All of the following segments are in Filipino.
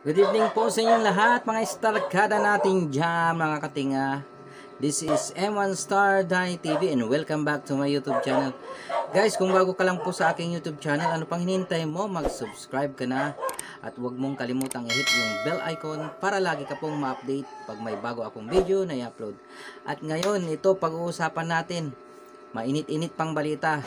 Good evening po sa inyong lahat, mga istarkada natin dyan, mga katinga. This is M1 Star Dai TV and welcome back to my YouTube channel. Guys, kung bago ka lang po sa aking YouTube channel, ano pang hinintay mo? Mag-subscribe ka na at huwag mong kalimutang i-hit yung bell icon para lagi ka pong ma-update pag may bago akong video na i-upload. At ngayon, ito pag-uusapan natin, mainit-init pang balita.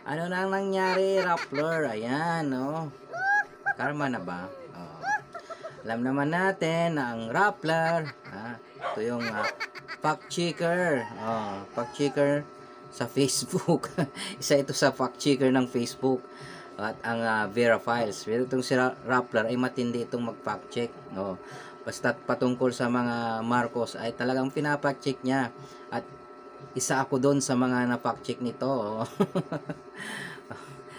Ano nang nangyari, Rappler? Ayan, no? Karma na ba? Oh. Alam naman natin na ang Rappler, ito yung fact-checker. Fact-checker sa Facebook. Isa ito sa fact-checker ng Facebook. At ang Vera Files. Pero itong si Rappler ay matindi itong mag-fact-check. No? Basta patungkol sa mga Marcos ay talagang pinafact-check niya. At isa ako doon sa mga na-fact-check nito.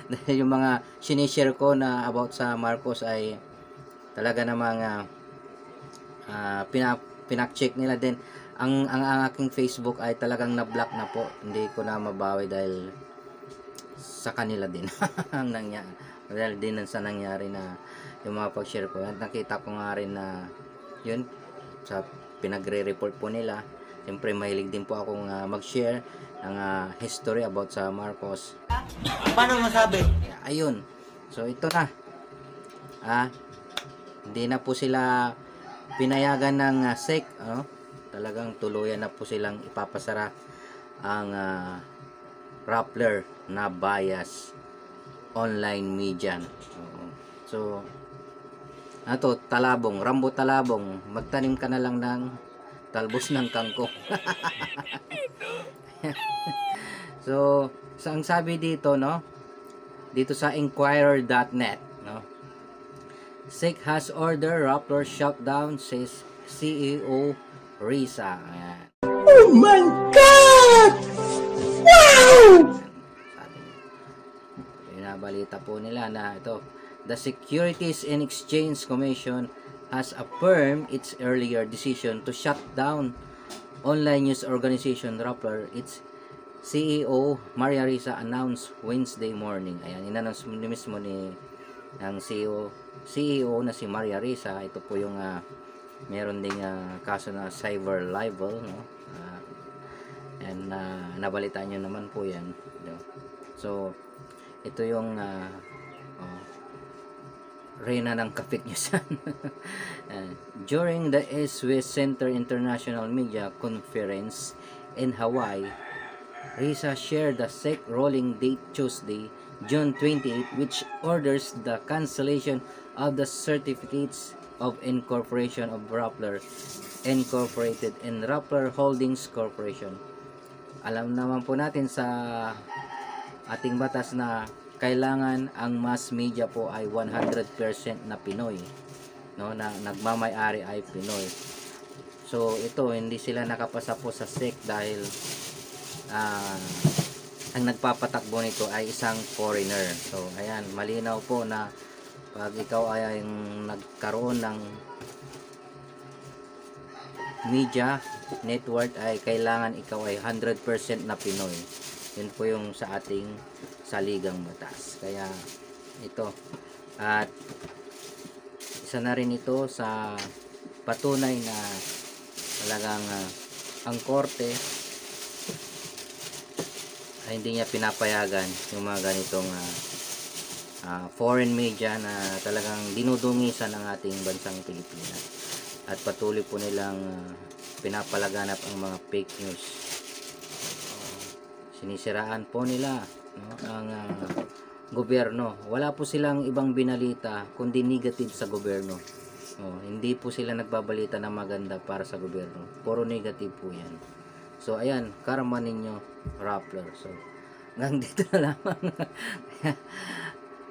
Dahil yung mga sinishare ko na about sa Marcos ay talaga namang pinak-check nila din. Ang aking Facebook ay talagang na-block na po. Hindi ko na mabawi dahil sa kanila din. Ang nangyari. Dahil din sa nangyari na yung mga pag-share ko. At nakita ko nga rin na yun sa pinagre-report po nila. Siyempre mahilig din po akong mag-share ng history about sa Marcos. Paano masabi? Ayun. So ito na. Hindi na po sila pinayagan ng SEC, Talagang tuluyan na po silang ipapasara ang Rappler na bias online media. So ato talabong, Rambo talabong, magtanim ka na lang ng talbos ng kangkong. So, ang sabi dito, dito sa Inquirer.net, SEC has ordered Rappler shutdown, says CEO Risa. Ayan. Oh my God! Wow! Sabi niya. Pinabalita po nila na ito, the Securities and Exchange Commission has affirmed its earlier decision to shut down online news organization Rappler. Its CEO Maria Risa announced Wednesday morning. Ayan, in-announce mismo ng CEO na si Maria Risa. Ito po yung meron ding kaso na cyber libel, and nabalitaan nyo naman po yan. So ito yung Reyna ng Kapit Newsan. During the East-West Center International Media Conference in Hawaii, Risa shared the SEC rolling date Tuesday, June 28, which orders the cancellation of the certificates of incorporation of Rappler Incorporated and Rappler Holdings Corporation. Alam naman po natin sa ating batas na kailangan ang mass media po ay 100% na Pinoy, na nagmamay-ari ay Pinoy. So ito, hindi sila nakapasa po sa SEC dahil ang nagpapatakbo nito ay isang foreigner. So ayan, malinaw po na pag ikaw ay nagkaroon ng media network ay kailangan ikaw ay 100% na Pinoy. Yun po yung sa ating saligang batas. Kaya ito, at isa na rin ito sa patunay na talagang ang korte ay hindi niya pinapayagan yung mga ganitong foreign media na talagang dinudungisan ang ating bansang Pilipinas, at patuloy po nilang pinapalaganap ang mga fake news. Sinisiraan po nila ang gobyerno. Wala po silang ibang binalita kundi negative sa gobyerno. Hindi po sila nagbabalita ng maganda para sa gobyerno. Puro negative po yan. So ayan, karma ninyo, Rappler. So hanggang dito na lamang.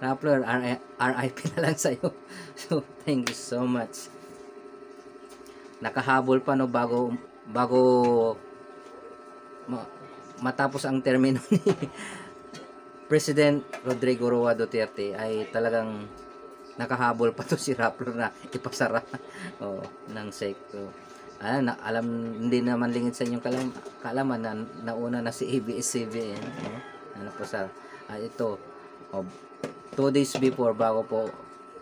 Rappler, RIP na lang sa'yo. So thank you so much. Nakahabol pa bago matapos ang termino ni President Rodrigo Roa Duterte ay talagang nakahabol pa to si Rappler na ipasara oh, ng SEC. So, alam, hindi naman lingid sa inyong kaalaman na nauna na si ABS-CBN ano po sa ito 2 days before bago po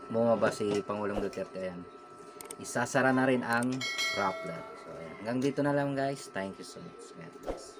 bumaba si Pangulong Duterte, ayan, isasara na rin ang Rappler. So ayan, hanggang dito na lang guys, thank you so much. Ayan, guys.